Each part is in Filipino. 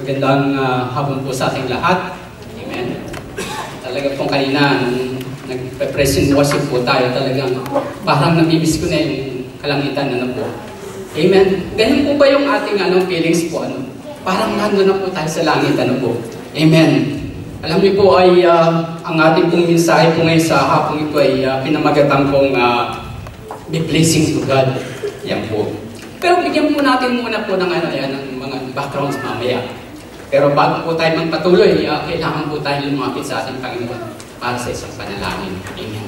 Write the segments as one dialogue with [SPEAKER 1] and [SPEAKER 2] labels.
[SPEAKER 1] Magandang hapon po sa ating lahat. Amen. Talaga pong kanina, nung nag-present worship po tayo, talagang parang namimiss ko na yung kalangitan na po. Amen. Ganyan po ba yung ating feelings po? Parang nandun na po tayo sa langit. Po. Amen. Alam niyo po ay ang ating pong mensahe po ngayon sa hapong ito ay pinamagatan pong be blessings to God. Yan po. Pero bigyan po natin muna po ng ng mga backgrounds mamaya. Pero bago po tayo magpatuloy, kailangan po tayo lumapit sa ating Panginoon para sa isang panalangin. Amen.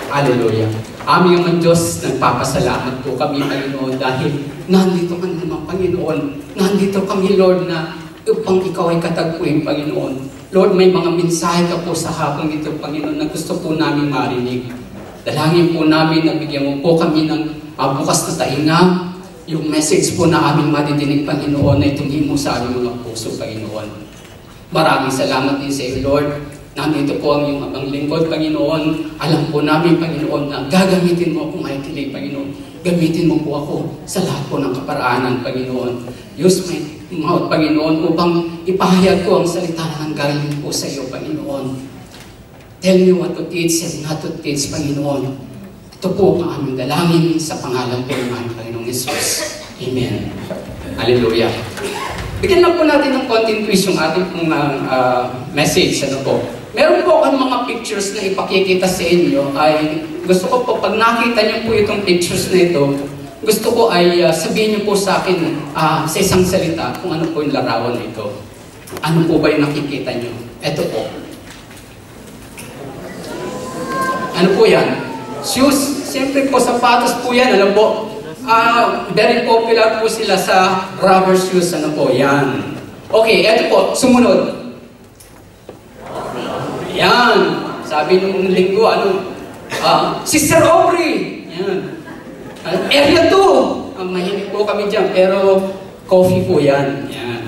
[SPEAKER 1] Hallelujah. Aming ang Diyos, nagpapasalamat po kami, Panginoon, dahil nandito ka naman, Panginoon. Nandito kami, Lord, na upang Ikaw ay katagpuin, Panginoon. Lord, may mga mensahe ka po sa hapong ito, Panginoon, na gusto po namin marinig. Dalangin po namin na bigyan mo po kami ng bukas na tainga, yung message po na aming madidinig, Panginoon, na itungin mo sa aming mga puso, Panginoon. Maraming salamat din sa iyo, Lord. Nandito po ang iyong abang lingkod, Panginoon. Alam po namin, Panginoon, na gagamitin mo akong makikinig, Panginoon. Gamitin mo po ako sa lahat po ng kaparaanan, Panginoon. Use my mouth, Panginoon, upang ipahayag ko ang salita na nanggaling po sa iyo, Panginoon. Tell me what to teach and not to teach, Panginoon. Ito po ang aming dalangin sa pangalan po ng aming Panginoong Jesus. Amen. Hallelujah. Bigyan lang po natin ng konting twist yung ating pong message. Meron po akong mga pictures na ipakikita sa inyo. Ay gusto ko po, pag nakita niyo po itong pictures na ito, gusto ko ay sabihin niyo po sa akin sa isang salita kung ano po yung larawan na ito. Ano po ba yung nakikita niyo? Ito po. Ano po yan? Shoes. Siyempre po, sapatos po yan. Alam po, very popular po sila sa rubber shoes. Ano po, yan. Okay, eto po, sumunod. Yan. Sabi nung linggo, Sister Aubrey. Yan. Area 2. Mahilig po kami dyan, pero coffee po yan. Yan.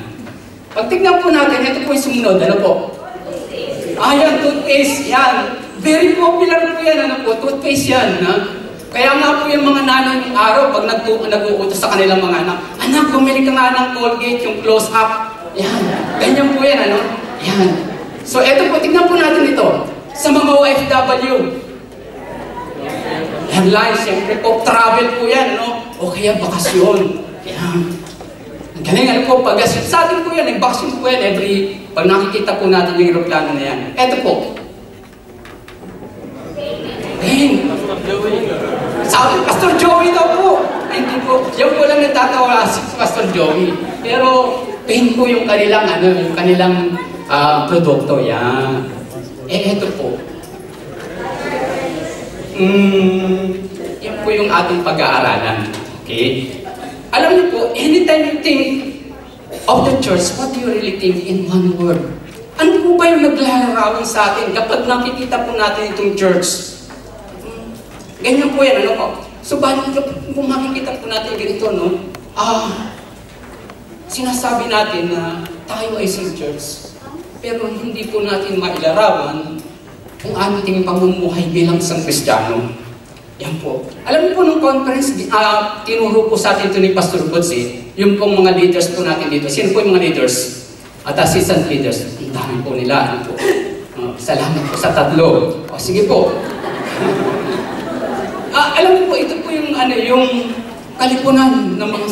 [SPEAKER 1] Pagtignan po natin, ito po yung sumunod. Ano po? Yan, toothpaste. Yan. Very popular po yan. Toothpaste yan. Kaya nga po yung mga nanay ng araw, pag nag-uutos sa kanilang mga anak, bumili ka nga ng Colgate, yung close-up. Yan. Ganyan po yan, Yan. So, eto po, tignan po natin ito. Sa mga OFW. Airline, siyempre po, travel po yan, O kaya bakasyon. Yan. Ang galing, po, sa atin po yan, bakasyon po yan, pag nakikita po natin yung aeroplano na yan. Eto po. Sabi, Pastor Joey daw po. Hindi po. Yung po lang natatawa si Pastor Joey. Pero, pain po yung kanilang produkto. Yan. Ito po. Yan po yung ating pag-aaralan. Okay? Alam niyo po, anytime you think of the church, what do you really think in one word? Ano po ba yung naglalarawan sa atin kapag nakikita po natin itong church? Ganyan po yan, po. So, kung makikita po natin ganito, sinasabi natin na tayo ay isang church. Pero hindi po natin mailarawan kung ating pamumuhay bilang isang Kristiyano. Yan po. Alam niyo po nung conference, tinuro po sa atin ito ni Pastor Buds, yung pong mga leaders po natin dito. Sino po yung mga leaders? At assistant leaders. Ang dami po nila. Salamat po sa tatlo. Sige po. Alam mo po, ito po yung yung kalipunan ng mga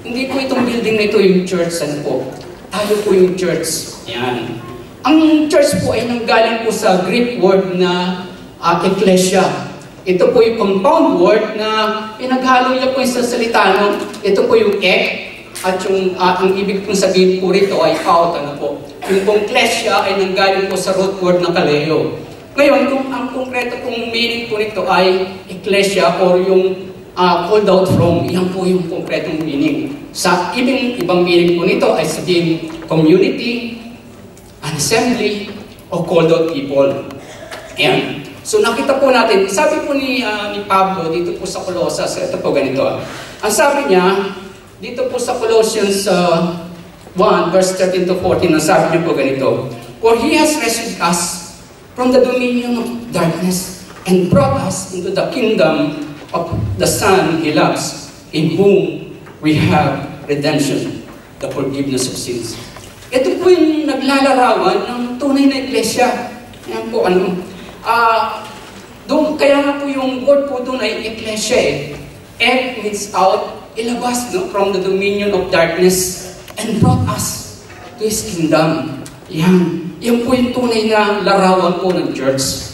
[SPEAKER 1] hindi po itong building na ito yung church, po. Tayo po yung church. Yan. Ang church po ay nanggaling po sa Greek word na ecclesia. Ito po yung compound word na pinaghalo niya po yung sa salita, Ito po yung at yung ang ibig pong sabihin po rito ay out, po. Yung pong ecclesia ay nanggaling po sa root word na kaleo. Ngayon, kung ang konkreto pong meaning po nito ay ecclesia or yung called out from, yan po yung konkretong meaning. Sa ibang meaning po nito ay sabihin community, an assembly, o called out people. Ayan. So nakita po natin, sabi po ni Pablo dito po sa Colossus, ito po ganito. Ang sabi niya, dito po sa Colossians 1, verse 13 to 14, ang sabi niya po ganito, for He has rescued us from the dominion of darkness and brought us into the kingdom of the Son He loves, in whom we have redemption, the forgiveness of sins. Ito po yung naglalarawan ng tunay na iglesia. Yan po, kaya nga po yung word po doon ay iglesia eh. And means out, ilabas from the dominion of darkness and brought us to His kingdom. Yan po yung tunay na larawan po ng church.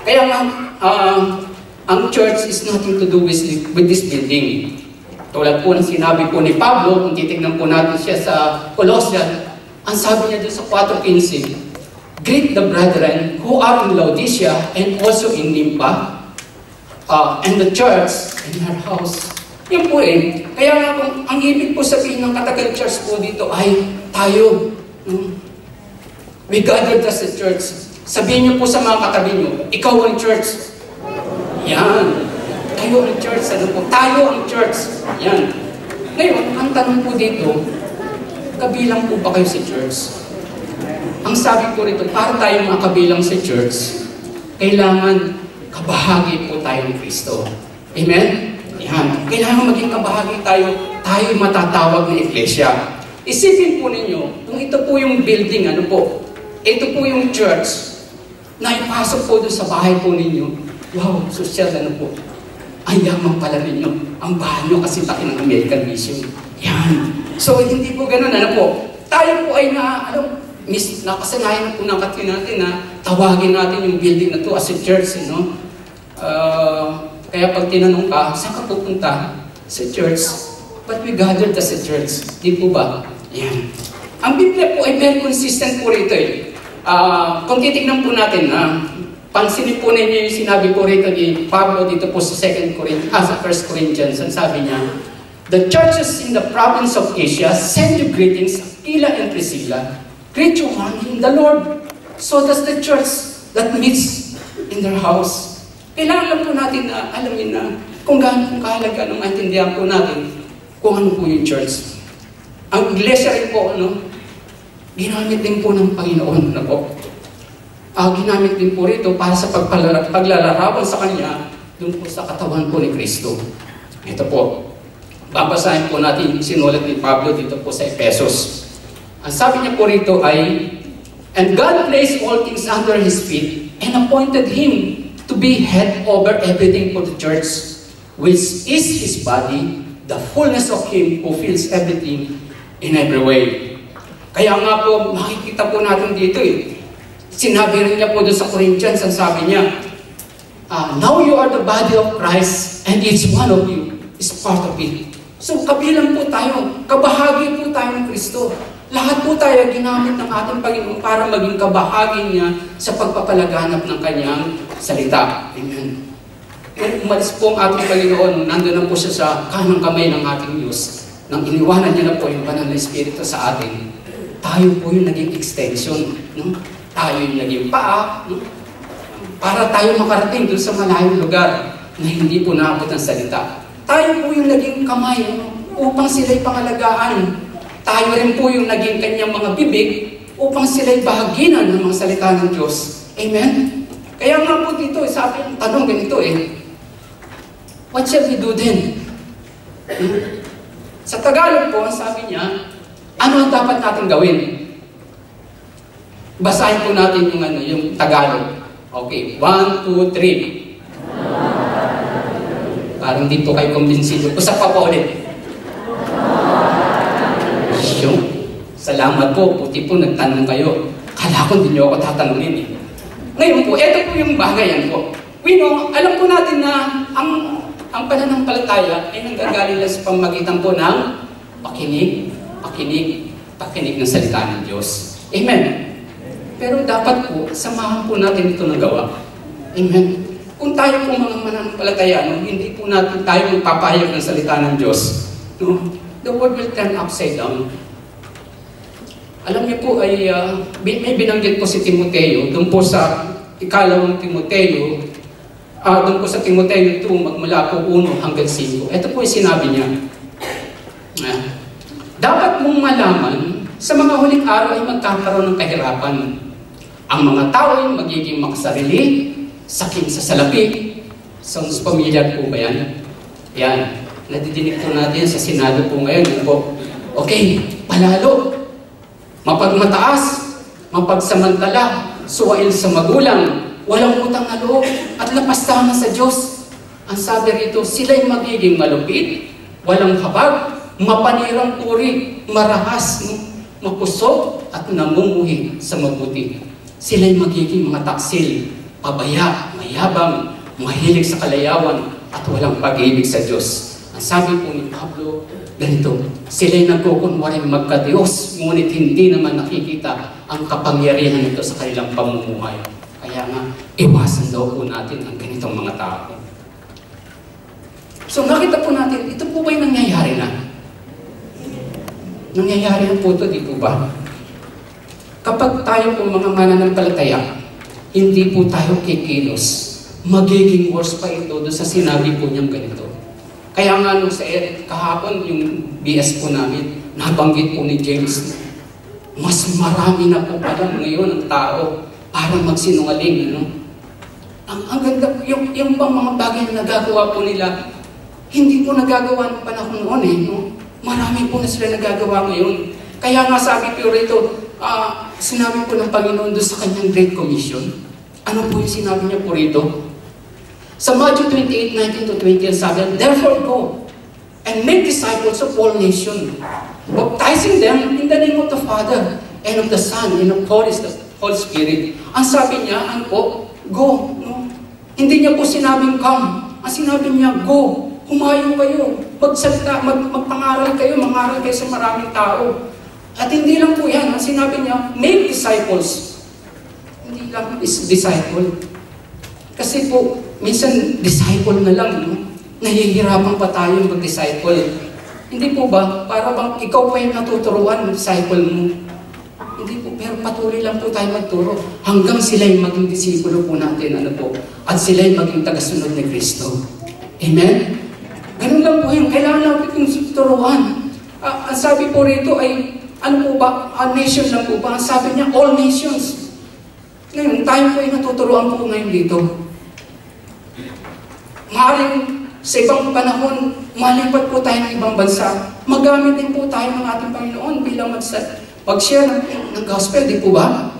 [SPEAKER 1] Kaya nga, ang church is nothing to do with this building. Tulad po ng sinabi po ni Pablo, kung titignan po natin siya sa Colossians, ang sabi niya doon sa 4:15, greet the brethren who are in Laodicea and also in Nympha, and the church in her house. Yan po eh. Kaya nga kung ang ibig po sabihin ng Katagal Church po dito ay tayo. We gathered as a church. Sabihin niyo po sa mga katabi niyo, ikaw ang church. Yan. Kayo ang church. Ano po? Tayo ang church. Yan. Ngayon, ang tanong po dito, kabilang po ba kayo sa church? Ang sabi ko rito, para tayo makabilang sa church, kailangan kabahagi po tayo ng Kristo. Amen? Yan. Kailangan maging kabahagi tayo matatawag na iglesia. Isipin po ninyo, kung ito po yung building, ito po yung church, na ipasok po doon sa bahay po ninyo. Wow, social po. Ang yaman pala ninyo. Ang bahay nyo kasi taki ng American Vision. Yan. So, hindi po ganun. Tayo po ay nakasanayan na po ng kati natin na tawagin natin yung building na to as a church. Kaya pag tinanong ka, saan ka pupunta? Sa church. But we gathered as a church. Di po ba? Yan. Ang Biblia po ay very consistent po rito eh. Kung titignan po natin, pansinin po ninyo yung sinabi po rito ni Pablo dito po sa 1 Corinthians, ang sabi niya, the churches in the province of Asia send you greetings, Aquila and Priscilla. Greet you one in the Lord. So does the church that meets in their house. Kailangan lang po natin na alamin na kung gaano kung kahalaga nung maintindihan po natin kung ano po yung church. Ang iglesia rin po, ginamit din po ng Panginoon na po. Ginamit din po rito para sa paglalarawan sa Kanya dun po sa katawan po ni Kristo. Ito po. Babasahin po natin yung sinulat ni Pablo dito po sa Ephesus. Ang sabi niya po rito ay, and God placed all things under His feet and appointed Him to be head over everything for the church, which is His body, the fullness of Him who fills everything in every way. Kaya nga po, makikita po natin dito eh. Sinabi rin niya po doon sa Corinthians, ang sabi niya, now you are the body of Christ and each one of you is part of it. So kabilang po tayo, kabahagi po tayo ng Kristo. Lahat po tayo ginamit ng ating Panginoon para maging kabahagi niya sa pagpapalaganap ng Kanyang salita. Amen. Kung umalis po ang ating Panginoon, nandun na po siya sa kanang kamay ng ating Diyos. Nang iniwanan niya na po yung Banal na Espiritu sa atin, tayo po yung naging extension. Tayo yung naging paa. Para tayo makarating doon sa malayong lugar na hindi po naabot ang salita. Tayo po yung naging kamay upang sila'y pangalagaan. Tayo rin po yung naging kanyang mga bibig upang sila'y bahaginan ng mga salita ng Diyos. Amen? Kaya nga po dito, sabi yung tanong ganito what shall we do then? Sa Tagalog po, sabi niya, ano ang dapat natin gawin? Basahin po natin yung Tagalog. Okay, 1, 2, 3. Parang di po kayo kumbinsido. Usap pa po ulit. Salamat po, puti po nagtanong kayo. Kala ko hindi nyo ako tatanungin eh. Ngayon po, ito po yung bagayan po. Alam po natin na ang pananampalataya ay nanggagaling lang sa pamagitan po ng pakinig ng salita ng Diyos. Amen. Pero dapat po, samahan po natin ito ng gawa. Amen. Kung tayo po mga mananampalataya, hindi po natin tayo magpapahayag ng salita ng Diyos, the world will turn upside down. Alam niyo po ay may binanggit po si Timoteo doon po sa ikalawang Timoteo, doon po sa Timoteo 2, magmula po 1 hanggang 5. Ito po yung sinabi niya. Dapat mong malaman, sa mga huling araw ay magkakaroon ng kahirapan. Ang mga tao ay magiging makasarili, saking sa salapi. Sounds familiar po ba yan? Yan. Nadidinig po natin sa Senado po ngayon. Okay, palalo. Mapagmataas, mapagsamantala, suwail sa magulang, walang utang na loob, at lapastangan sa Diyos. Ang sabi rito, sila'y magiging malupit, walang habag, mapanirang puri, marahas, mapusok, at namumuhi sa mabuti. Sila'y magiging mga taksil, pabaya, mayabang, mahilig sa kalayawan, at walang pag-ibig sa Diyos. Ang sabi po ni Pablo, ganito, sila'y nagkukunwaring magka-Diyos, ngunit hindi naman nakikita ang kapangyarihan nito sa kanilang pamumuhay. Kaya nga, iwasan daw po natin ang ganitong mga tao. So nakita po natin, ito po ba'y nangyayari na? Nangyayari na po ito, di po ba? Kapag tayo po mga mananampalataya, hindi po tayo kikilos. Magiging worse pa ito doon sa sinabi po niyang ganito. Kaya nga nung sa kahapon, yung BS po namin, nabanggit po ni James, mas marami na po pala ngayon ang tao para magsinungaling. No? Ang ganda, yung bang mga bagay na nagagawa po nila, hindi po nagagawa ng panahon noon eh. No? Marami po na sila nagagawa ngayon. Kaya nga sabi po rito, sinabi po ng Panginoon doon sa kanyang Great Commission. Ano po yung sinabi niya po rito? Sa Matthew 28:19-20, sabi, therefore go and make disciples of all nations, baptizing them in the name of the Father and of the Son and of the Holy Spirit. Ang sabi niya, ano po? Go. No? Hindi niya po sinabing come. Ang sinabi niya, go. Humayo kayo. Magsalita, magpangaral kayo, mangaral kayo sa maraming tao. At hindi lang po yan. Ang sinabi niya, make disciples. Hindi lang is disciple. Kasi po, minsan disciple na lang, no? Nahihirapan pa tayo mag-disciple. Hindi po ba? Para bang ikaw pa yung natuturuan, disciple mo. Hindi po, pero patuloy lang po tayo magturo hanggang sila'y maging disipulo po natin, ano po, at sila'y maging tagasunod ni Kristo. Amen? Ganun lang po yun. Kailangan natin yung turuan. Ang sabi po rito ay, ano po ba? A nation lang po ba? Ang sabi niya, all nations. Ngayon, tayo po yung natuturuan po ngayon dito. Maaaring sa ibang panahon, malipat po tayo ng ibang bansa. Magamit din po tayo ng ating Panginoon bilang mag-share ng gospel, di po ba?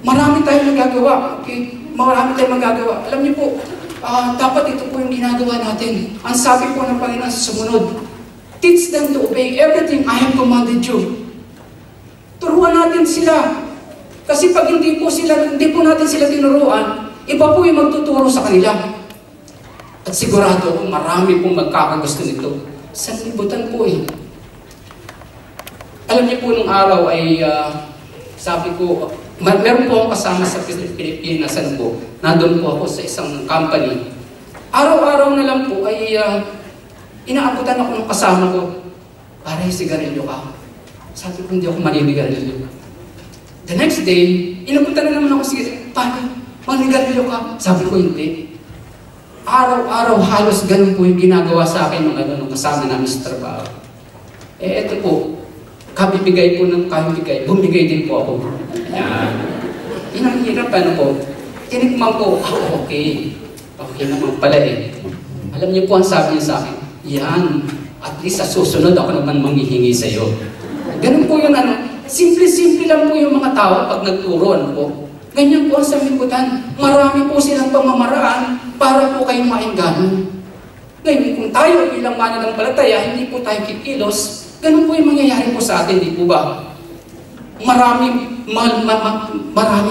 [SPEAKER 1] Marami tayong magagawa. Okay? Marami tayong magagawa. Alam niyo po, dapat ito po yung ginagawa natin. Ang sabi po ng Panginoon sa sumunod, teach them to obey everything I have commanded you. Turuan natin sila. Kasi pag hindi po natin sila tinuruan, iba po yung magtuturo sa kanila. At sigurado kung marami pong magkakagusto nito. Sanlibutan po eh. Alam niyo po nung araw ay, sabi ko, meron po akong kasama sa Pilipinas, ano po, nandun po ako sa isang company. Araw-araw na lang po ay inaabutan ako ng kasama ko, para sigarilyo ka. Sabi ko, hindi ako maninigarilyo. The next day, inabutan na naman ako, sige, paano? Manigarilyo ka? Sabi ko, hindi. Araw-araw halos ganun po yung ginagawa sa akin nung kasama namin sa trabaho. Eh, ito po, kabibigay po ng kabibigay, bumigay din po ako. Yan. Yun ang hirap, ano po. Tinikman ko, okay. Okay naman pala eh. Alam niyo po ang sabi niya sa akin, yan, at least sa susunod ako naman manghihingi sa iyo. Ganun po yun, ano. Simple-simple lang po yung mga tao pag nagturo, ano po. Ganyan po ang sanlibutan. Marami po silang pamamaraan para po kayong maingganan. Ngayon, kung tayo bilang mananampalataya, hindi po tayo kikilos, ganun po yung mangyayari po sa atin, di po ba? Marami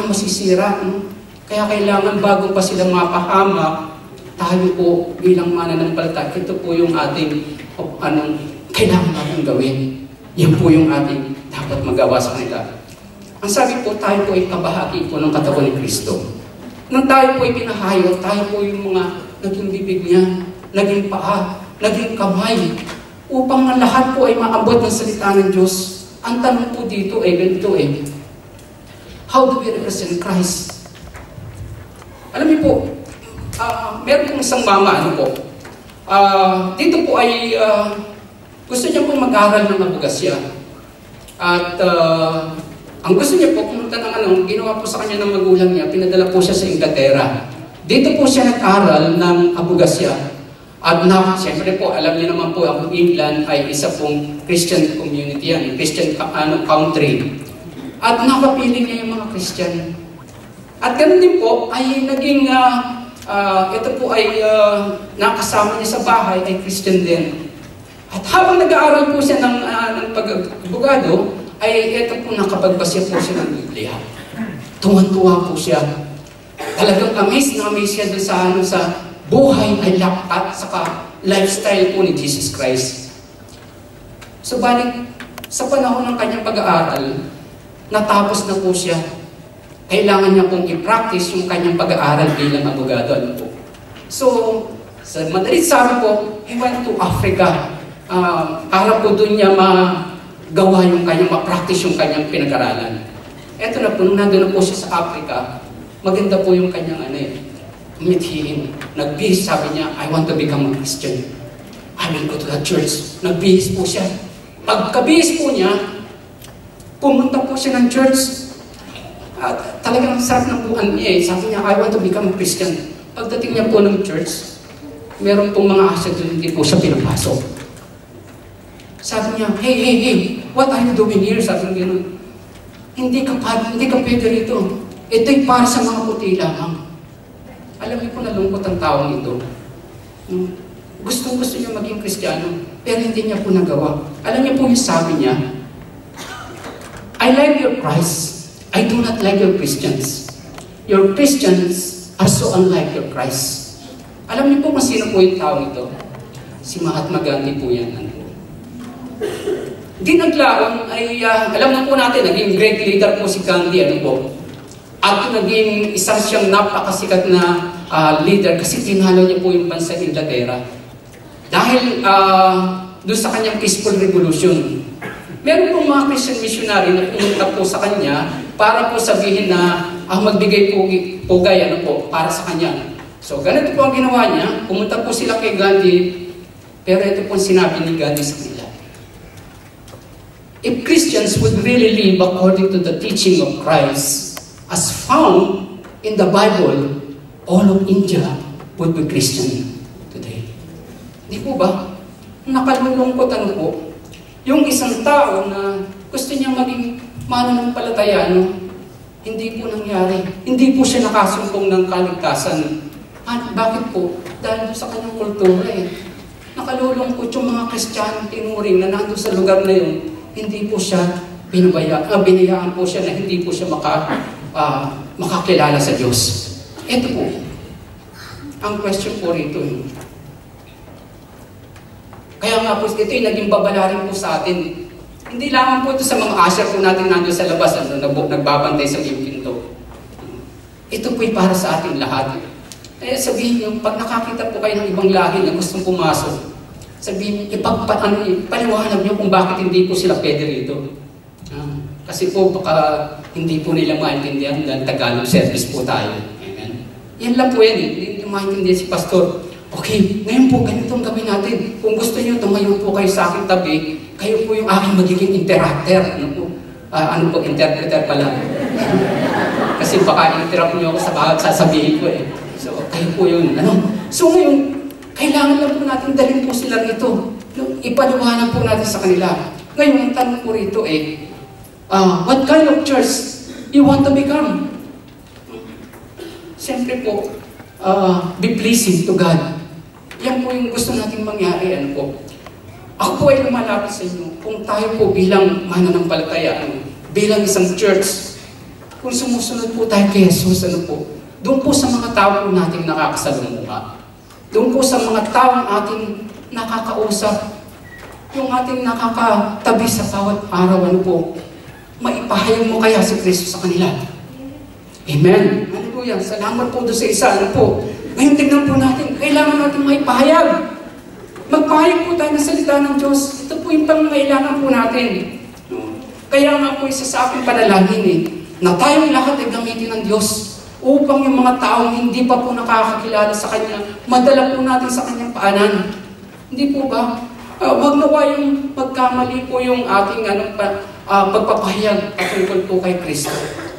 [SPEAKER 1] masisira. No? Kaya kailangan bago pa silang mapahamak, tayo po bilang mananampalataya, ito po yung ating kailangan natin gawin. Yan po yung ating dapat magawa sa kanila. Ang sabi po, tayo po ay kabahagi po ng katawan ni Kristo. Nang tayo po ay pinahayos, tayo po yung mga naging bibig niya, naging paa, naging kamay, upang ang lahat po ay maabot ng salita ng Diyos. Ang tanong po dito ay ganito eh, how do we represent Christ? Alam niyo po, meron pong isang mama, ano po, dito po ay gusto niya po mag-aral ng abogasya. At ang gusto niya po, pumunta ng ginawa po sa kanya ng magulang niya, pinadala po siya sa Inglaterra. Dito po siya nag-aral ng abogasya. At siyempre po, alam niyo naman po, ang England ay isa pong Christian community yan, Christian country. At nakapili niya yung mga Christian. At ganoon din po, ay naging, ito po ay nakasama niya sa bahay, ay Christian din. At habang nag-aaral po siya ng pag-abogado, ay ito po nakapagbasa po siya ng Biblia. Tuwan-tuwa po siya. Talagang amaze na amaze siya doon sa buhay ay lakat saka lifestyle po ni Jesus Christ. So balik, sa panahon ng kanyang pag-aaral, natapos na po siya. Kailangan niya pong i-practice yung kanyang pag-aaral bilang abogado. Ano po? So, sa madalit sabi po, he went to Africa. Para po doon niya magawa yung kanyang, ma-practice yung kanyang pinag-aralan. Eto na po, nung nandun na po siya sa Africa, maganda po yung kanyang mithiin. Nagbihis, sabi niya, I want to become a Christian. I will go to the church. Nagbihis po siya. Pagkabihis po niya, pumunta po siya ng church. At talagang sarap ng buwan niya eh. Sabi niya, I want to become a Christian. Pagdating niya po ng church, meron pong mga asya doon, hindi po siya pinapasok. Sabi niya, hey, what are you doing here? Sabi niya, hindi ka pwede rito. Ito'y para sa mga puti lamang. Alam niyo po, nalungkot ang taong ito. Gusto niya maging Kristiyano, pero hindi niya po nagawa. Alam niyo po yung sabi niya, I like your Christ. I do not like your Christians. Your Christians are so unlike your Christ. Alam niyo po kung sino po yung taong ito? Si Mahatma Gandhi po yan. Di naglaon ay, alam na po natin, naging great leader po si Gandhi. At naging isa siyang napakasikat na leader kasi tinalo niya po yung bansa ng Inglaterra. Dahil doon sa kanyang peaceful revolution. Meron pong mga Christian missionary na pumunta po sa kanya para po sabihin na magbigay pugay para sa kanya. So ganito po ang ginawa niya. Pumunta po sila kay Gandhi, pero ito po sinabi ni Gandhi sa kanila. If Christians would really live according to the teaching of Christ, as found in the Bible, all of India would be Christian today. Di po ba? Nakalulungkot po. Yung isang tao na gusto niya maging mananampalataya, hindi po nangyari. Hindi po siya nakasumpong ng kaligtasan. Bakit po? Dahil sa kanyang kultura Nakalulungkot yung mga Kristiyano tinuring na nandun sa lugar na yun, hindi po siya binayaan po siya na hindi po siya makakilala sa Diyos. Ito po, ang question po rito. Kaya nga po, ito yung naging babala rin po sa atin. Hindi lamang po ito sa mga asher po natin nandun sa labas, nagbabantay sa pinto. Ito po'y para sa ating lahat. Kaya sabihin niyo, pag nakakita po kayo ng ibang lahi na gustong pumasok, sabihin niyo, paliwanag niyo kung bakit hindi po sila pwede rito. Kasi po baka hindi po nila maintindihan dahil Tagalog service po tayo. Amen. Yan lang po yan. Hindi maintindihan si pastor. Okay, ngayon po ganitong gawin natin. Kung gusto niyo, tumayo po kayo sa aking tabi, kayo po yung aking magiging interactor. Interpreter pala. Kasi baka interrupt niyo ako sa bawat sasabihin ko So, kayo po yun. So ngayon, kailangan lang po natin dalhin po sila rito. Ipaliwanag po natin sa kanila. Ngayon, ang tanong po rito what kind of church you want to become? Siyempre po, be pleasing to God. Yan po yung gusto natin mangyari. Ako po ay lumalapit sa inyo. Kung tayo po bilang mananampalataya, bilang isang church, kung sumusunod po tayo kay Jesus, doon po sa mga tao po natin nakakasalumuha. Doon po sa mga taong ating nakakausap, yung ating nakakatabi sa bawat araw, maipahayag mo kaya si Kristo sa kanila. Amen. Hallelujah. Salamat po doon sa isa. Ngayon tignan po natin, kailangan natin maipahayag. Magpahayag po tayo ng salita ng Diyos. Ito po yung pangangailangan po natin. Kaya nga po isa sa aking panalangin na tayong lahat ay gamitin ng Diyos upang yung mga taong hindi pa po nakakakilala sa Kanya, madala po natin sa Kanyang paanan. Hindi po ba? Wag nawa yung magkamali po yung ating pagpapahayag patungkol po kay Kristo.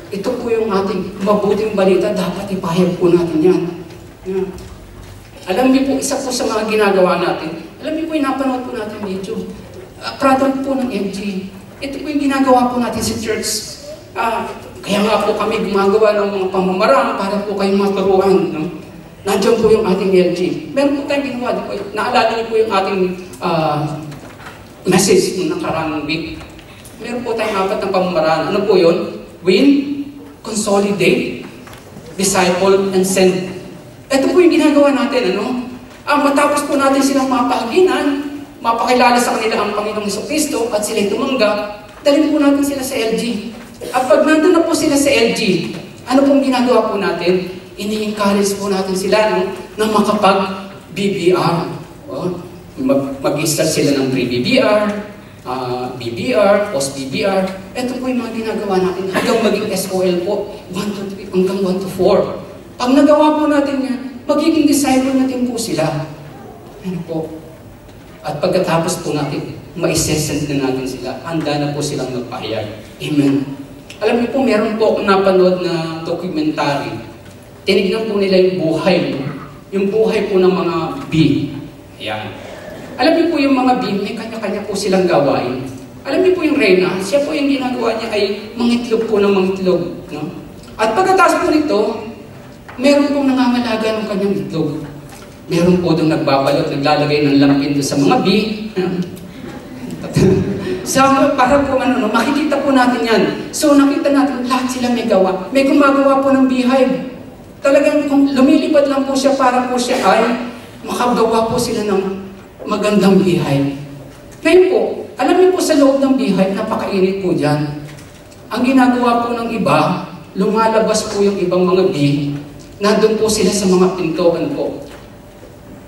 [SPEAKER 1] Ito po yung ating mabuting balita, dapat ipahayag po natin yan. Alam niyo po, isa po sa mga ginagawa natin, alam niyo po, napanood po natin YouTube. Product po ng MG. Ito po yung ginagawa po natin sa church. Kaya nga po kami gumagawa ng mga pamamaraan para po kayong maturuan. No? Nandiyan po yung ating LG. Meron po tayong ginawa. Naalala niyo po yung ating message ng nakarang week. Meron po tayong 4 na pamamaraan. Ano po yun? Win, consolidate, disciple, and send. Ito po yung ginagawa natin, ano? Matapos po natin silang mapahaginan, mapakilala sa kanila ang Panginoong Jesucristo at sila'y tumanggap, dalhin po natin sila sa LG. At pag nandun na po sila sa LG, ano pong ginagawa po natin? Ini-encourage po natin sila, no, na makapag-BBR. Mag-start sila ng pre-BBR, BBR, post-BBR. Ito po yung mga ginagawa natin hanggang maging SOL po, 1 to 3, hanggang 1 to 4. Pag nagawa po natin yan, magiging disciple natin po sila. Ano po? At pagkatapos po natin, maisesend na natin sila. Handa na po silang magpahayag. Amen. Alam niyo po, meron po akong napanood na documentary. Tinignan po nila yung buhay. Yung buhay po ng mga bee. Ayan. Alam niyo po yung mga bee, may kanya-kanya po silang gawain. Alam niyo po yung reyna, siya po yung ginagawa niya ay mangitlog po ng mangitlog. No? At pagkatapos po nito, meron pong nangangalaga ng kanyang itlog. Meron po doon nagbabalot, naglalagay ng lampin doon sa mga bee. Para po makikita po natin yan. So nakita natin, lahat sila may gawa. May gumagawa po ng beehive. Talagang lumilipad lang po siya para po siya ay makagawa po sila ng magandang beehive. Ngayon po, alam niyo po sa loob ng beehive, napakainit po dyan. Ang ginagawa po ng iba, lumalabas po yung ibang mga bee. Nandun po sila sa mga pintuan po.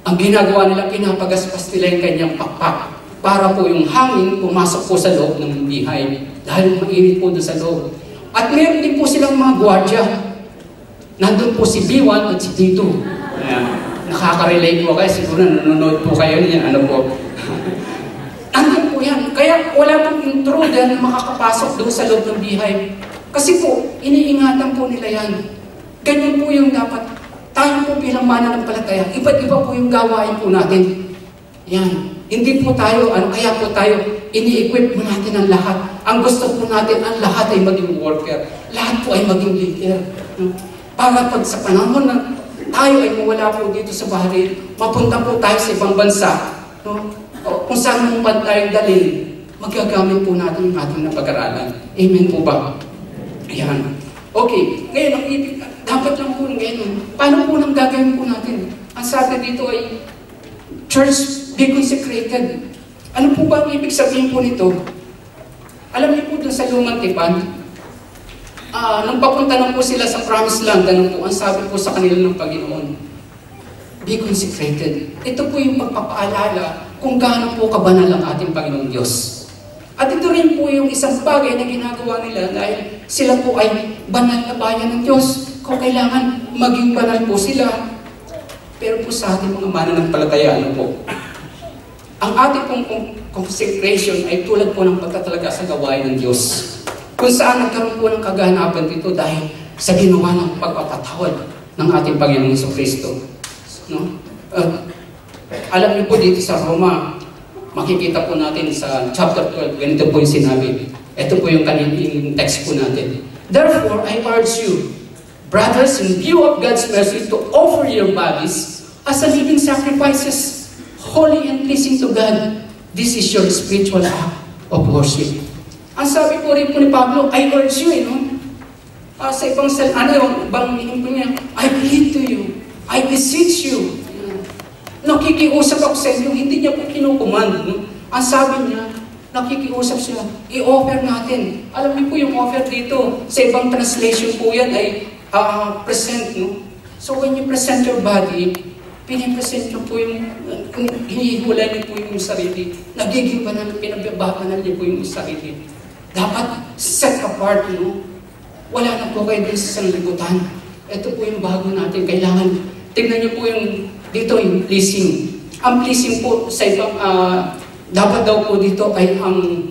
[SPEAKER 1] Ang ginagawa nila, pinapagaspas nila yung kanyang pakpak para po yung hangin pumasok po sa loob ng beehive dahil mainit po doon sa loob. At meron din po silang mga gwardiya. Nandun po si B1 at si B2. Nakaka-relate po kayo, siguro nanonood po kayo niyan. Ano po? Nandun po yan. Kaya wala pong intruder na makakapasok doon sa loob ng beehive. Kasi po, iniingatan po nila yan. Ganyan po yung dapat. Tayo po bilang mananampalataya, iba't iba po yung gawain po natin. Yan. Hindi po tayo, kaya po tayo, ini-equip mo natin ang lahat. Ang gusto po natin, ang lahat ay maging worker. Lahat po ay maging leader. Para pag sa panahon na tayo ay mawala po dito sa Bahrain, mapunta po tayo sa ibang bansa. No? Kung saan mong pa tayong dalhin, magagamit po natin yung ating napag-aralan. Amen po ba? Ayan. Okay, ngayon ang ibig, dapat lang po ngayon. Paano po nang gagawin po natin? Ang sabi dito ay, church, be consecrated. Ano po ba ang ibig sabihin po nito? Alam niyo po dun sa lumang tipan, nung papunta na po sila sa promised land, ganun po, ang sabi po sa kanila ng Panginoon, be consecrated. Ito po yung pagpapaalala kung gaano po kabanal ang ating Panginoong Diyos. At ito rin po yung isang bagay na ginagawa nila dahil sila po ay banal na bayan ng Diyos. Kung kailangan maging banal po sila. Pero po sa ating mga mananampalataya, ano po? Ang ating pong consecration ay tulad po ng pagtatalaga sa gawain ng Diyos. Kung saan nagkaroon po ng kaganapan dito dahil sa ginawa ng pagpapatawad ng ating Panginoong Jesucristo. No? Alam niyo po dito sa Roma, makikita po natin sa chapter 12, ganito po yung sinabi. Ito po yung kanilang text po natin. Therefore, I urge you, brothers, in view of God's mercy, to offer your bodies as a living sacrifices, holy and pleasing to God. This is your spiritual act of worship. Ang sabi po rin po ni Pablo, I urge you, no? Sa ibang ibang meaning po niya, I plead to you, I beseech you. Nakikiusap ako sa inyo, hindi niya po kinukuman. No? Ang sabi niya, nakikiusap siya, i-offer natin. Alam niyo po yung offer dito, sa ibang translation po yan ay present. No? So when you present your body, pinipresent niyo po yung, hinihulay niyo po yung sarili. Nagiging banal, pinababanal niyo po yung sarili. Dapat set apart, no? Wala na po kayo din sa sanlibutan. Ito po yung bago natin. Kailangan, tignan niyo po yung dito yung pleasing. Ang pleasing po sa ibang, dapat daw po dito ay ang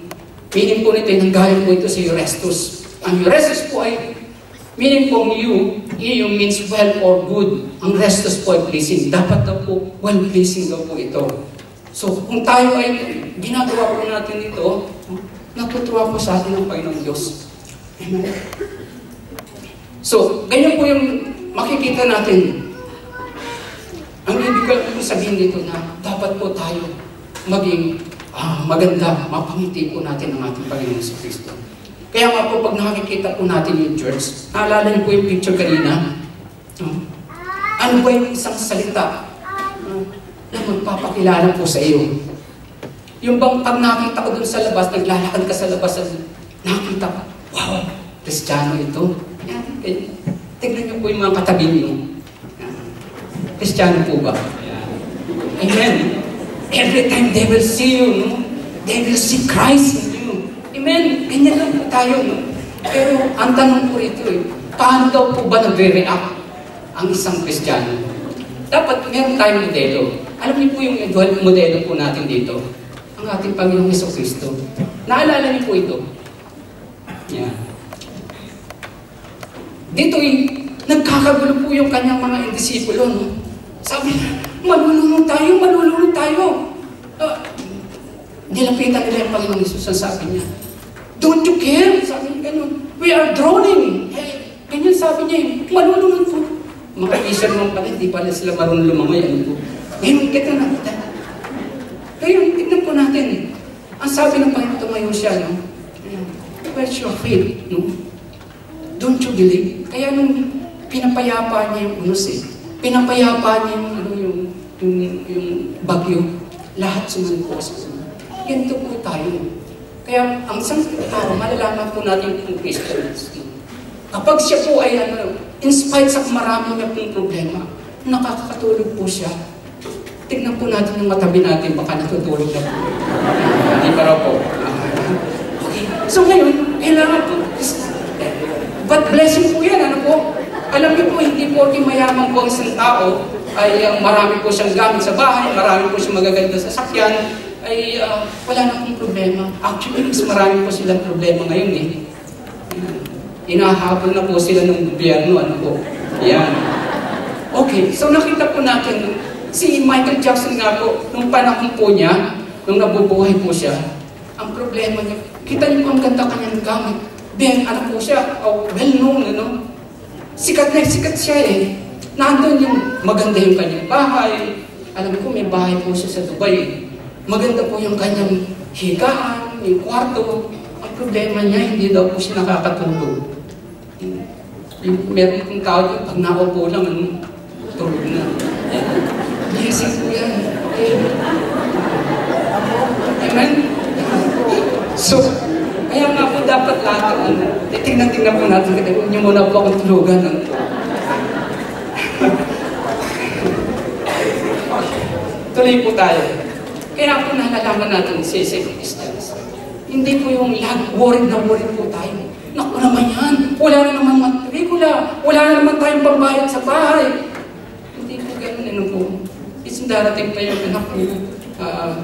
[SPEAKER 1] meaning po nito, nanggaling po ito sa Eurestus. Ang Eurestus po ay meaning po EU means well or good. ang restless po ay pleasing. Dapat daw po, well-pleasing daw po ito. So, kung tayo ay ginagawa po natin ito, natutuwa po sa atin ang Panginoong Diyos. Amen. So, ganyan po yung makikita natin. Ang ibig ko sabihin dito na dapat po tayo maging maganda, mapangiti po natin ang ating Panginoong Kristo. Kaya nga po, pag nakikita po natin yung church, naalala niyo po yung picture kanina, ano ba yung isang salita na magpapakilala po sa iyo? Yung bang pag nakita ko dun sa labas, naglalakad ka sa labas, nakita ko, wow, Kristiyano ito. Yan, tignan niyo po yung mga katabi niyo. Kristiyano po ba? Amen. Every time they will see you, no? They will see Christ in you. Amen. Ganyan lang po tayo. No? Pero ang tanong po ito, paano daw po ba nagre-react ang isang Kristiyano? Dapat meron tayong modelo. Alam niyo po yung modelo po natin dito. Ang ating Panginoong Jesucristo. Naalala niyo po ito? Yeah. Dito nagkakagulo po yung kanyang mga indisipulo. No? Sabi niya, malulunod tayo. Nilapitan nila yung Panginoong Jesus. Sabi niya, don't you care? Sabi niya ganun. We are drowning. Hey, ganyan sabi niya, malulunod po. Mga isar naman pala, hindi pala sila marunong lumamay. Ano po? Ngayon, kita nakita. Ngayon, tignan po natin. Ang sabi ng Panginoon, tumayo siya, no? Where's your faith? No? Don't you believe? Kaya nung pinapayapa niya yung unos pinapayapa niya yung bagyo, lahat sumunod sa sunod. Ganito po tayo. Kaya ang isang tao, malalaman po natin kung Christians. Kapag siya po ay in spite sa marami niya pong problema, nakakatulog po siya. Tignan po natin yung matabi natin, baka natutulog na po. Hindi para po. Okay. So ngayon, kailangan po, but blessing po yan, ano po? Alam niyo po, hindi po mayaman po ang isang tao, ay marami po siyang gamit sa bahay, marami po siyang magaganda sa sasakyan, ay wala na pong problema. Actually, mas marami po silang problema ngayon eh. Inahabol na po sila ng gobyerno, ano po. Yan. Okay, so nakita po natin, si Michael Jackson nga po, nung panahon po niya, nung nabubuhay po siya, ang problema niya, kita niyo po ang ganda kanyang gamit. Then, ano po siya, well-known, ano? Sikat na sikat siya eh. Nandun yung maganda yung kanyang bahay. Alam ko, may bahay po siya sa Dubai. Maganda po yung kanyang higaan, yung kwarto. Ang problema niya, hindi daw po siya nakakatulog. Meron kong tao yung pag nakaupo lang, tulog na. Blessing po yan. Okay. Amen? So, kaya nga po dapat lahat, tingnan po natin, huwag niyo muna po akong tulugan. Tuloy po tayo. Kaya po nalalaman natin si Christians. Hindi po yung worried po tayo. Naku naman yan, wala na naman matrikula, wala na naman tayong pambayad sa bahay. Hindi po ganun, ano po. Isang darating pa yung anak po,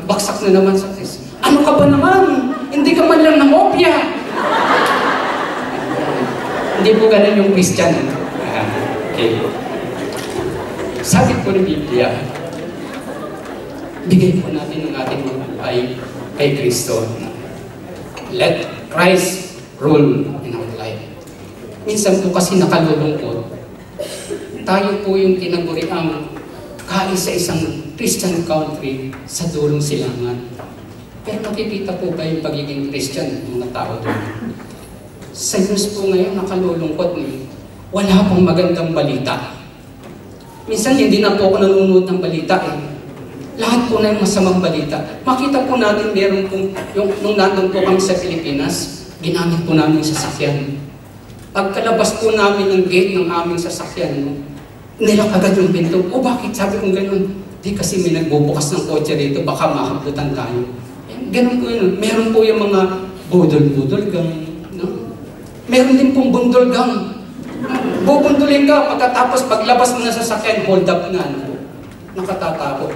[SPEAKER 1] baksak na naman sa Christ. Ano ka ba naman? Hindi ka man lang namopya. Hindi po ganun yung Christian. Okay. Sabi po ng Biblia, bigay po natin ang ating buhay kay Kristo. Let Christ rule in our life. Minsan po kasi nakalulungkot, tayo po yung tinaguriang kaisa-isang Christian country sa dulong silangan. Pero nakikita po ba yung pagiging Christian ng mga tao doon? Sa news po ngayon, nakalulungkot niyo. Wala pong magandang balita. Minsan hindi na po ako nanonood ng balita eh. Lahat po na yung masamang balita. Makita po natin meron pong, nung nandun po kami sa Pilipinas, ginamit po namin yung sasakyan. Pagkalabas po namin ng gate ng aming sasakyan, nila kagad yung pinto. O bakit? Sabi kong ganun. Di kasi may nagbubukas ng kotse rito, baka makaplutan tayo. Ganun po yun. Meron po yung mga budol-budol gang. No? Meron din pong bundol gang. Bubundulin ka, pagkatapos paglabas mo na sa sasakyan, hold up na. No? Nakatatakot.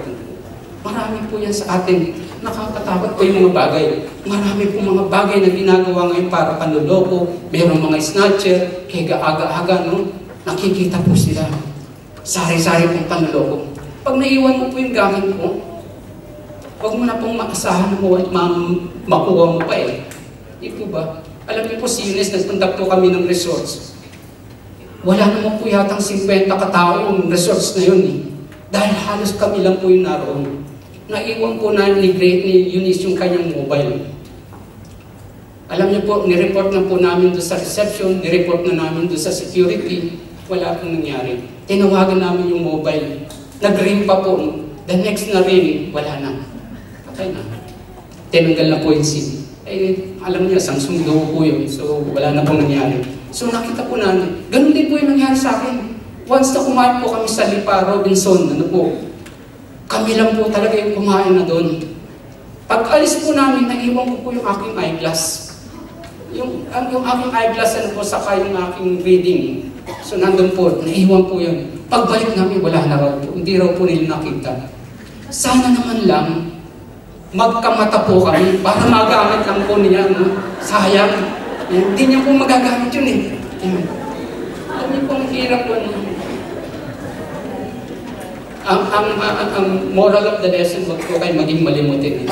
[SPEAKER 1] Marami po yan sa atin. Nakakatakot po yung mga bagay. Marami po mga bagay na ginagawa ngayon para panloloko. Merong mga snatcher, kaya aga-aga, no? Nakikita po sila. sari-sari pong panloloko. Pag naiwan mo po yung gamit mo, huwag mo na pong maasahan mo at makuha mo pa eh. Di po ba? Alam niyo po, si Eunice, nagpunta po kami ng resorts. Wala naman po yatang 50 katao yung resorts na yun eh. Dahil halos kami lang po yung naroon. Naiwan po na ni Eunice yung kanyang mobile. Alam niyo po, nireport na po namin doon sa reception, nireport na namin doon sa security, wala pong nangyari. Tinawagan namin yung mobile. Nag-ring pa po. The next na ring, wala na. Patay na. Tinanggal na po yung SIM. Eh, alam niya, Samsung daw po yun. So, wala na pong nangyari. So, nakita po namin. Ganun din po yung nangyari sa akin. Once na kumain po kami sa Lipa Robinson, ano po, kami lang po talaga yung kumain na doon. Pag alis po namin, naiwan ko po yung aking eyeglass. Yung aking eyeglass, ano po, saka yung aking reading. So, nandun po, naiwan po yun. Pagbalik namin, wala na raw po. Hindi raw po nila nakita. Sana naman lang, magkamata po kami para magamit lang po niya. No? Sayang. Hindi niya po magagamit yun eh. Alam niyo po, ang hirap po. Ang moral of the lesson, wag po kayo maging malimutin.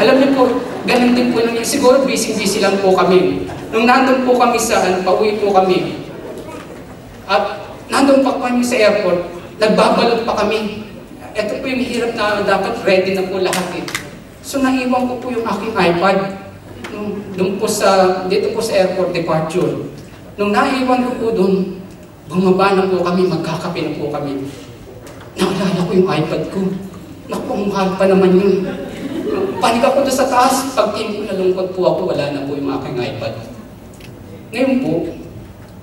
[SPEAKER 1] Alam niyo po, ganun din po nangyari. Siguro busy-busy lang po kami. Nung nandun po kami sa, pauwi po kami. At nandun pa kami sa airport, nagbabalot pa kami. Ito po yung hirap na dapat ready na po lahat eh. So naiwan ko po yung aking iPad. Doon po dito po sa airport departure. Nung naiwan ko po doon, bumaba na po kami, magkakape na po kami. Naalala ko yung iPad ko. Naku, ang mahal pa naman yun. Panik ako doon sa taas. Pag nalungkot po ako, wala na po yung aking iPad. Ngayon po,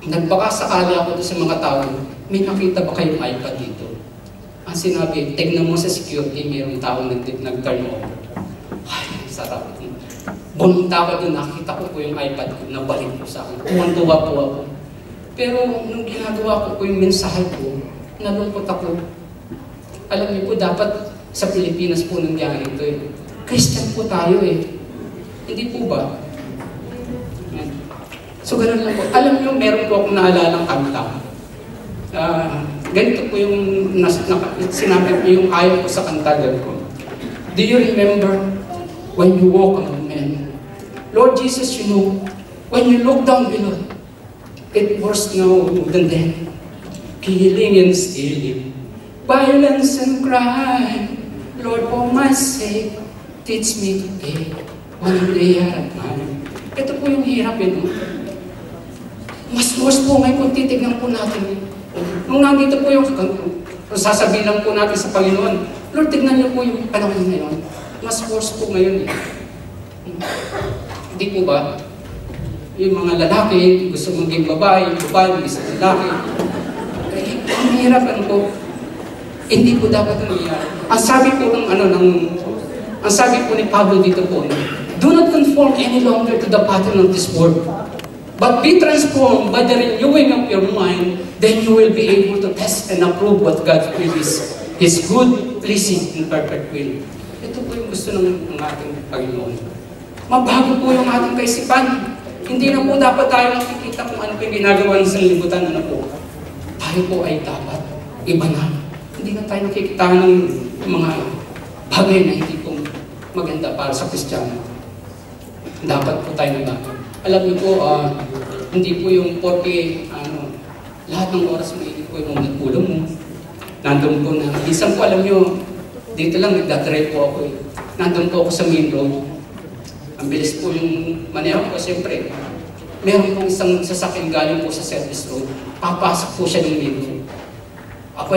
[SPEAKER 1] nagbaka sakali ako doon sa mga tao, may nakita ba kayong iPad dito? Ang sinabi, tignan mo sa security, mayroong tao nag-turn over. Ay, sarap. Bumunta ako doon, nakita ko po yung iPad ko, nabalik po sa akin. Tuwan-tuwa po ako. Pero nung ginagawa ko po yung mensahe ko, nalungkot ako. Alam niyo po, dapat sa Pilipinas po nangyari ito eh. Christian po tayo eh. Hindi po ba? So ganun lang po. Alam niyo, meron po akong naalalang kanta. Ganito po yung sinabi ko yung ayaw ko sa kanta ko. Do you remember when you walk among men? Lord Jesus, you know, when you look down below, it worse now than then. Killing and stealing, violence and crime. Lord, for my sake, teach me to pay one day at a time. Ito po yung hirap yun. Mas worse po ngayon kung titignan po natin. Nung nandito po yung sasabihin lang po natin sa Panginoon, Lord, tignan niyo po yung panahon ngayon. Mas worse po ngayon. Hindi po ba? Yung mga lalaki, gusto maging babae, babae, gusto lalaki. Ang hirap po. Hindi po dapat nangyayari. Ang sabi po ang sabi po ni Pablo dito po, do not conform any longer to the pattern of this world, but be transformed by the renewing of your mind, then you will be able to test and approve what God's will is, His good, pleasing, and perfect will. Ito po yung gusto ng ating Panginoon. Mabago po yung ating kaisipan. Hindi na po dapat tayo nakikita kung ano po yung ginagawa ng sanlibutan. Ano po? Tayo po ay dapat iba na. Hindi na tayo nakikita ng mga bagay na hindi po maganda para sa Kristiyano. Dapat po tayo na. Alam niyo po, hindi po yung 40, lahat ng oras mo po yung nagpulong mo. Nandun po na, minsan po alam niyo, dito lang nagdadrive po ako eh. Nandun po ako sa main road. Ang bilis po yung maneho ko, siyempre. Meron pong isang sasakyan galing po sa service road. Papasok po siya ng main road. Ako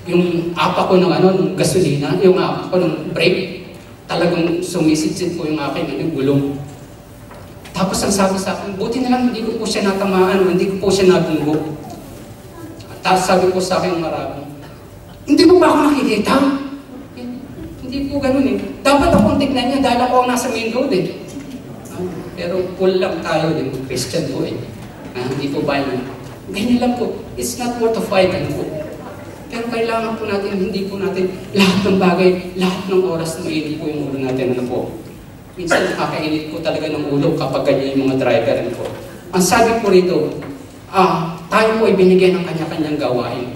[SPEAKER 1] yung apa ko ng gasolina, yung apa ko ng brake, talagang sumisid-sid po yung aking gulong. Tapos ang sabi sa akin, buti na lang hindi ko po siya natamaan, hindi ko po siya nabunggo. Tapos sabi ko sa akin marami, hindi mo ba ako nakikita? Hindi po ganun eh. Dapat akong tignan niya dahil ako nasa main road eh. Pero full lang tayo din, Christian po eh. Hindi po ba yun? Ganyan lang po. It's not worth a fight po. Pero kailangan po natin, hindi po natin lahat ng bagay, lahat ng oras na mainit po yung ulo natin. Ano po? Minsan nakakainit po talaga ng ulo kapag ganyan yung mga driver. Ano po? Ang sabi po rito, tayo po ay binigyan ng kanya-kanyang gawain.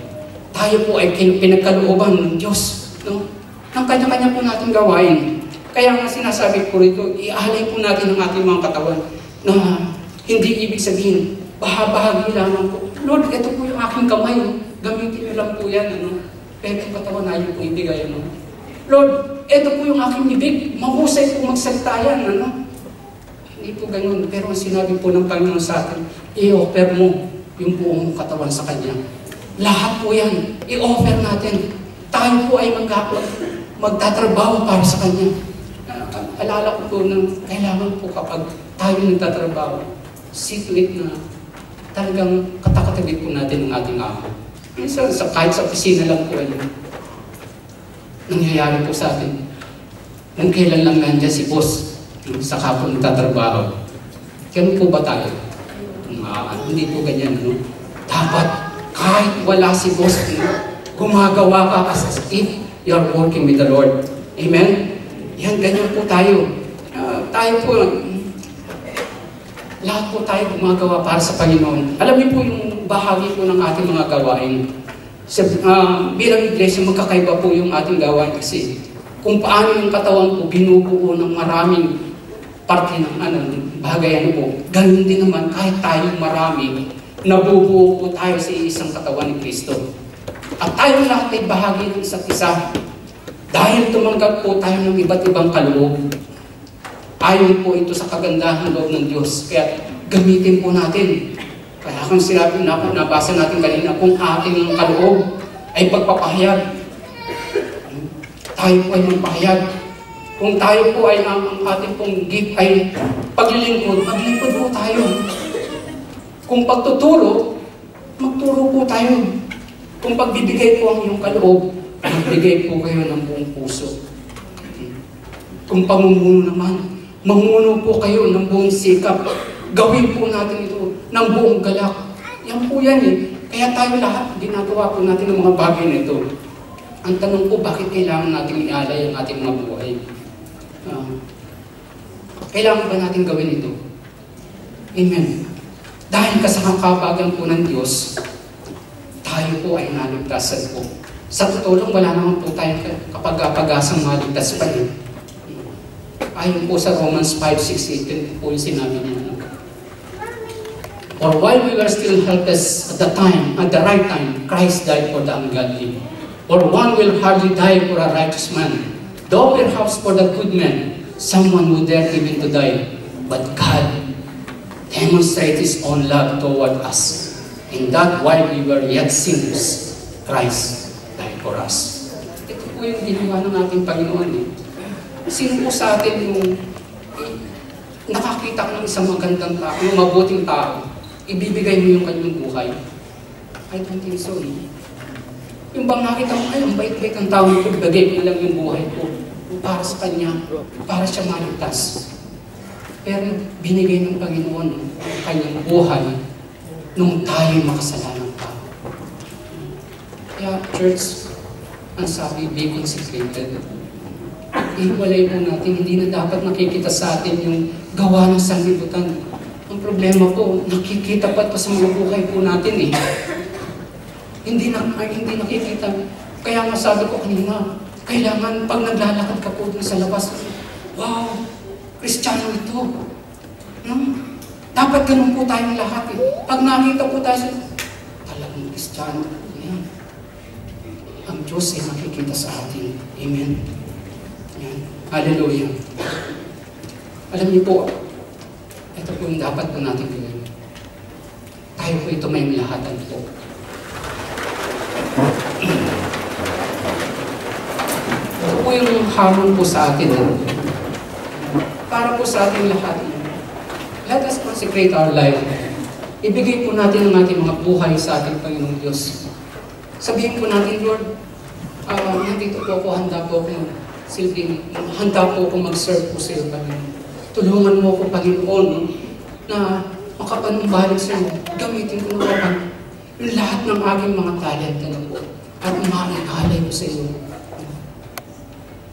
[SPEAKER 1] tayo po ay pinagkalooban ng Diyos, no? Ng kanya-kanya po natin gawain. Kaya nga sinasabi ko rito, ialay po natin ang ating mga katawan na hindi ibig sabihin, bahagi lamang po. Lord, ito po yung aking kamay. Gamitin niyo lang po yan. Ano? Pero yung katawan na yun po ibigay. Ano? Lord, ito po yung aking bibig. Mahusay po magsalita yan. Ano? Hindi po ganun. Pero ang sinabi po ng Panginoon sa atin, i-offer mo yung buong katawan sa Kanya. Lahat po yan. I-offer natin. Tayo po ay magtatrabaho para sa Kanya. Alala ko po na kailangan po kapag tayo nagtatrabaho, see to it na talagang katakatabi po natin ang ating amo. Minsan, kahit sa opisina lang po, nangyayari po sa atin. Nung kailan lang nandiyan si boss, sa kapon nagtatrabaho. Ganun po ba tayo? Hindi po ganyan. No? Dapat, kahit wala si boss, gumagawa ka as if you are working with the Lord. Amen? Yan, ganyan po tayo. Tayo po, lahat po tayo gumagawa para sa Panginoon. Alam niyo po yung bahagi po ng ating mga gawain. Bilang iglesia, magkakaiba po yung ating gawain kasi kung paano yung katawan po binubuo ng maraming parte ng bagay po. Ganun din naman, kahit tayong marami, nabubuo po tayo sa isang katawan ni Kristo. At tayong lahat ay bahagi ng isa't isa. Dahil tumanggap po tayo ng iba't ibang kaloob. Ayon po ito sa kagandahan loob ng Diyos. Kaya gamitin po natin. Kaya kung sinabi na po, nabasa natin kanina, kung ating kaloob ay pagpapahayag, tayo po ay magpahayag. Kung tayo po ay ang ating pong gift ay paglilingkod, maglingkod po tayo. Kung pagtuturo, magturo po tayo. Kung pagbibigay po ang iyong kaloob, magbigay po kayo ng buong puso. Kung pamumuno naman, mamuno po kayo ng buong sikap. Gawin po natin ito ng buong galak. Yan po yan eh. Kaya tayo lahat, ginagawa po natin ng mga bagay na ito. Ang tanong po, bakit kailangan natin ialay ang ating mga buhay? Kailangan ba natin gawin ito? Amen. Dahil kasangkapagan po ng Diyos, tayo po ay naligtasan po. Sa totoo lang, wala naman po tayo kapag-apagasang maligtas pa eh. Ayon po sa Romans 5:6-8 po yung sinabi niya. For while we were still helpless at the right time, Christ died for the ungodly. For one will hardly die for a righteous man, though perhaps for the good man, someone would dare even to die. But God demonstrates His own love toward us, in that while we were yet sinners, Christ died for us. Ito po yung ginawa ng ating Panginoon eh. Sino po sa atin yung nakakita ng isang magandang tao, yung mabuting tao, ibibigay mo yung kanyang buhay? I don't think so. Yung bang nakita mo, ay, ang bait-bait ang tao nito, ibigay ko na lang yung buhay ko para sa kanya, para siya maligtas. Pero binigay ng Panginoon ang kanyang buhay nung tayo makasalanang tao. Kaya, church, ang sabi, be consecrated. Iwalay po natin, hindi na dapat nakikita sa atin yung gawa ng sanlibutan. Ang problema po, nakikita pa sa mga buhay po natin eh. Hindi nakikita. Kaya nga sabi ko kanina, kailangan pag naglalakad ka po sa labas, wow, Kristiyano ito. Dapat ganun po tayong lahat eh. Pag nakita po tayo sa talagang Kristiyano. Yan. Ang Diyos ay nakikita sa atin. Amen. Yan. Hallelujah. Alam niyo po, ito po yung dapat po natin gawin. Tayo po ito may lahatan po. Ito po yung hamon po sa atin. Para po sa ating lahat. Let us consecrate our life. Ibigay po natin ang ating mga buhay sa ating Panginoong Diyos. Sabihin po natin, Lord, nandito po ako, handa po ako silbing, handa po ako mag-serve po sa iyo, Panginoon. Tulungan mo ako, Panginoon, na makapanumbalik sa iyo. Gamitin ko na yung lahat ng aking mga talent na po at maikalay ko sa iyo.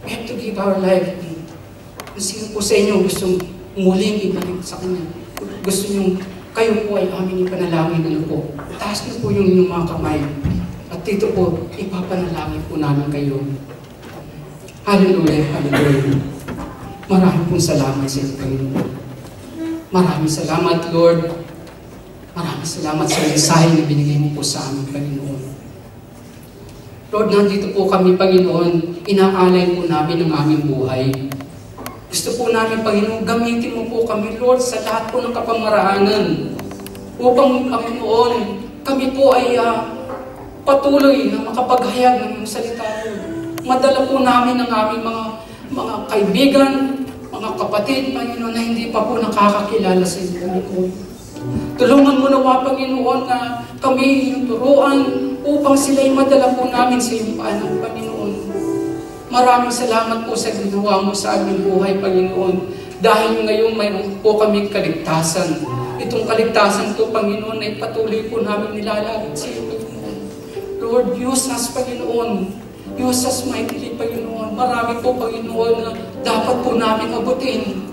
[SPEAKER 1] We have to give our life. Kung sino po sa inyo gusto muling ibalik sa Kanya, gusto nyo, kayo po ay aming ipanalangin po. Taas niyo po yung inyong mga kamay at At dito po, ipapanalangin po namin kayo. Hallelujah, hallelujah. Maraming pong salamat sa inyo, Panginoon. Maraming salamat, Lord. Maraming salamat sa mensahe na binigay mo po sa amin, Panginoon. Lord, nandito po kami, Panginoon. Inaalay po namin ang aming buhay. Gusto po namin, Panginoon, gamitin mo po kami, Lord, sa lahat po ng kapamaraanan. Upang, Panginoon, kami po ay patuloy na makapaghayag ng iyong salita mo. Madala po namin ang aming mga kaibigan, mga kapatid, Panginoon, na hindi pa po nakakakilala sa iyo, Panginoon. Tulungan mo nawa, Panginoon, na kami yung turuan upang sila'y madala po namin sa iyong paanan, Panginoon. Maraming salamat po sa ginawa mo sa aming buhay, Panginoon. Dahil ngayon mayroon po kaming kaligtasan. Itong kaligtasan to, Panginoon, ay patuloy po namin nilalapit sa iyo, Panginoon. Lord, use us, Panginoon. Use us mightily, Panginoon. Marami po, Panginoon, na dapat po namin abutin.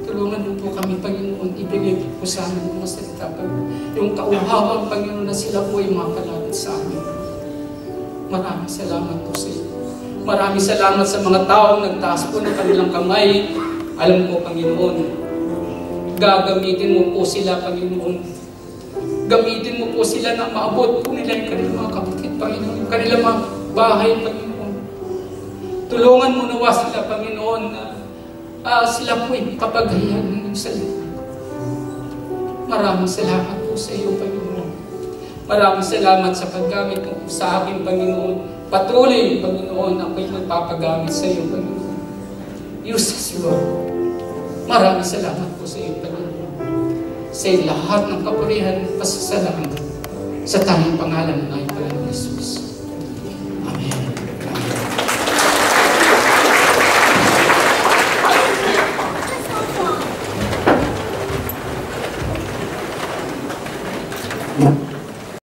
[SPEAKER 1] Tulungan mo po kami, Panginoon. Ibigay po sa amin mga salita, Panginoon. Yung kauhawang, Panginoon, na sila po ay mapalapit sa amin. Maraming salamat po sa iyo. Maraming salamat sa mga taong nagtaas po ng kanilang kamay. Alam ko, Panginoon, gagamitin mo po sila, Panginoon. Gamitin mo po sila na maabot po nila yung kanilang mga kapatid, Panginoon. Yung kanilang mga bahay, Panginoon. Tulungan mo nawa sila, Panginoon, na sila po ay kapaghayag ng iyong salita. Maraming salamat po sa iyo, Panginoon. Maraming salamat sa paggamit mo sa akin, Panginoon. Patuloy, Panginoon, ako'y magpapagamit sa iyo, Panginoon. Use us, Lord. Maraming salamat po sa iyo, Panginoon. Sa lahat ng kapurihan at pasasalamat sa tanging pangalan ng aming Panginoon Jesus. Amen.